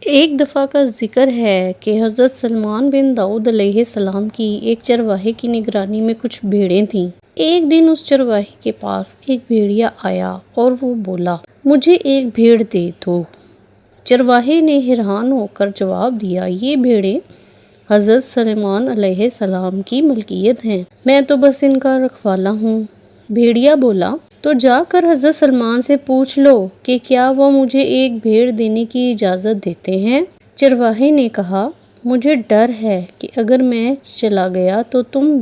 ایک دفعہ کا ذکر ہے کہ حضرت سلیمان بن داؤد علیہ السلام کی ایک چرواہے کی نگرانی میں کچھ بھیڑیں تھیں۔ ایک دن اس چرواہے کے پاس ایک بھیڑیا آیا اور وہ بولا، مجھے ایک بھیڑ دے دو۔ چرواہے نے حیران ہو کر جواب دیا، یہ بھیڑیں حضرت سلیمان علیہ السلام کی ملکیت ہیں، میں تو بس ان کا رکھوالا ہوں۔ بھیڑیا بولا، تو جا کر حضرت سلیمان سے پوچھ لو کہ کیا وہ مجھے ایک بھیڑ دینے کی اجازت دیتے ہیں۔ چرواہے نے کہا، مجھے ڈر ہے کہ اگر میں چلا گیا تو تم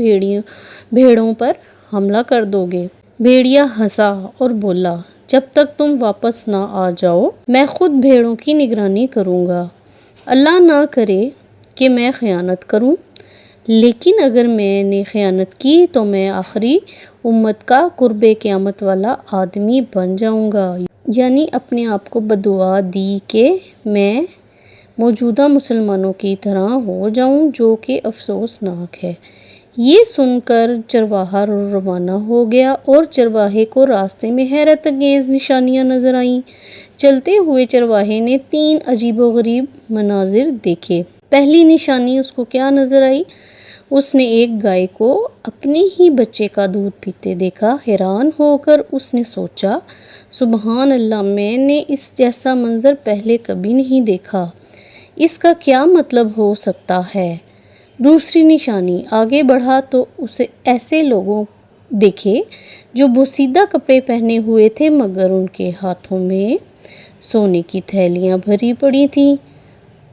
بھیڑوں پر حملہ کر دو گے۔ بھیڑیا ہنسا اور بولا، جب تک تم واپس نہ آ جاؤ میں خود بھیڑوں کی نگرانی کروں گا۔ اللہ نہ کرے کہ میں خیانت کروں، لیکن اگر میں نے خیانت کی تو میں آخری امت کا قرب قیامت والا آدمی بن جاؤں گا، یعنی اپنے آپ کو بددعا دی کہ میں موجودہ مسلمانوں کی طرح ہو جاؤں، جو کہ افسوسناک ہے۔ یہ سن کر چرواہا روانہ ہو گیا اور چرواہے کو راستے میں حیرت انگیز نشانیاں نظر آئیں۔ چلتے ہوئے چرواہے نے 3 عجیب و غریب مناظر دیکھے۔ پہلی نشانی اس کو کیا نظر آئی؟ اس نے ایک گائے کو اپنے ہی بچے کا دودھ پیتے دیکھا۔ حیران ہو کر اس نے سوچا، سبحان اللہ، میں نے اس جیسا منظر پہلے کبھی نہیں دیکھا، اس کا کیا مطلب ہو سکتا ہے؟ دوسری نشانی، آگے بڑھا تو اسے ایسے لوگوں دیکھے جو بوسیدہ کپڑے پہنے ہوئے تھے مگر ان کے ہاتھوں میں سونے کی تھیلیاں بھری پڑی تھیں۔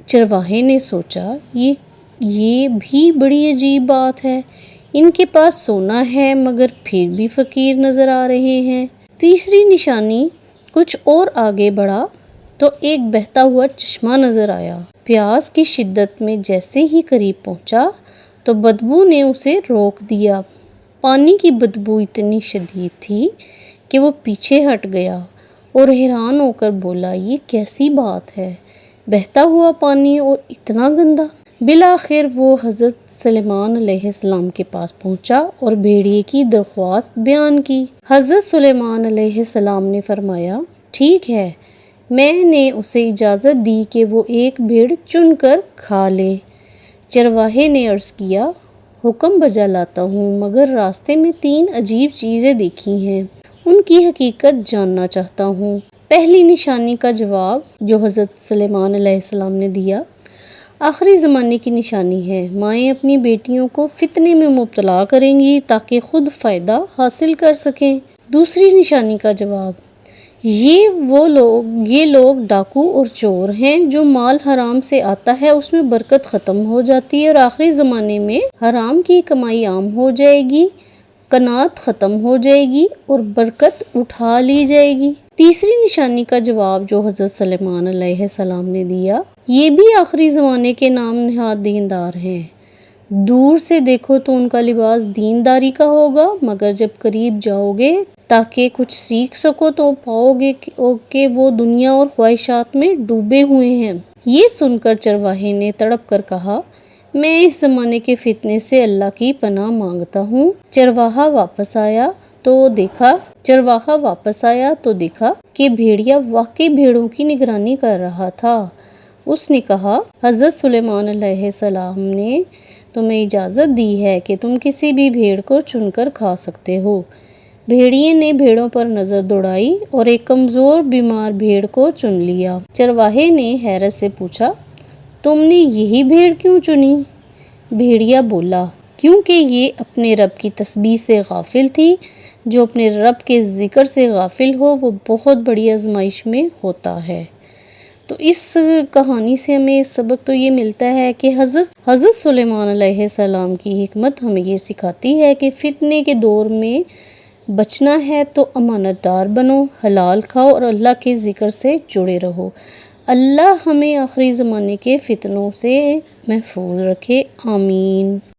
چرواہے نے سوچا، یہ بھی بڑی عجیب بات ہے، ان کے پاس سونا ہے مگر پھر بھی فقیر نظر آ رہے ہیں۔ تیسری نشانی، کچھ اور آگے بڑھا تو ایک بہتا ہوا چشمہ نظر آیا۔ پیاس کی شدت میں جیسے ہی قریب پہنچا تو بدبو نے اسے روک دیا۔ پانی کی بدبو اتنی شدید تھی کہ وہ پیچھے ہٹ گیا اور حیران ہو کر بولا، یہ کیسی بات ہے، بہتا ہوا پانی اور اتنا گندا۔ بالآخر وہ حضرت سلیمان علیہ السلام کے پاس پہنچا اور بھیڑیے کی درخواست بیان کی۔ حضرت سلیمان علیہ السلام نے فرمایا، ٹھیک ہے، میں نے اسے اجازت دی کہ وہ ایک بھیڑ چن کر کھا لے۔ چرواہے نے عرض کیا، حکم بجا لاتا ہوں، مگر راستے میں 3 عجیب چیزیں دیکھی ہیں، ان کی حقیقت جاننا چاہتا ہوں۔ پہلی نشانی کا جواب جو حضرت سلیمان علیہ السلام نے دیا، آخری زمانے کی نشانی ہے، مائیں اپنی بیٹیوں کو فتنے میں مبتلا کریں گی تاکہ خود فائدہ حاصل کر سکیں۔ دوسری نشانی کا جواب، یہ لوگ ڈاکو اور چور ہیں، جو مال حرام سے آتا ہے اس میں برکت ختم ہو جاتی ہے اور آخری زمانے میں حرام کی کمائی عام ہو جائے گی، قناعت ختم ہو جائے گی اور برکت اٹھا لی جائے گی۔ تیسری نشانی کا جواب جو حضرت سلیمان علیہ السلام نے دیا، یہ بھی آخری زمانے کے نام نہاد دیندار ہیں، دور سے دیکھو تو ان کا لباس دینداری کا ہوگا مگر جب قریب جاؤ گے تاکہ کچھ سیکھ سکو تو پاؤ گے کہ وہ دنیا اور خواہشات میں ڈوبے ہوئے ہیں۔ یہ سن کر چرواہے نے تڑپ کر کہا، میں اس زمانے کے فتنے سے اللہ کی پناہ مانگتا ہوں۔ چرواہا واپس آیا تو دیکھا کہ بھیڑیا واقعی بھیڑوں کی نگرانی کر رہا تھا۔ اس نے کہا، حضرت سلیمان علیہ السلام نے تمہیں اجازت دی ہے کہ تم کسی بھی بھیڑ کو چن کر کھا سکتے ہو۔ بھیڑیے نے بھیڑوں پر نظر دوڑائی اور ایک کمزور بیمار بھیڑ کو چن لیا۔ چرواہے نے حیرت سے پوچھا، تم نے یہی بھیڑ کیوں چنی؟ بھیڑیا بولا، کیونکہ یہ اپنے رب کی تسبیح سے غافل تھی، جو اپنے رب کے ذکر سے غافل ہو وہ بہت بڑی آزمائش میں ہوتا ہے۔ تو اس کہانی سے ہمیں سبق تو یہ ملتا ہے کہ حضرت سلیمان علیہ السلام کی حکمت ہمیں یہ سکھاتی ہے کہ فتنے کے دور میں بچنا ہے تو امانت دار بنو، حلال کھاؤ اور اللہ کے ذکر سے جڑے رہو۔ اللہ ہمیں آخری زمانے کے فتنوں سے محفوظ رکھے، آمین۔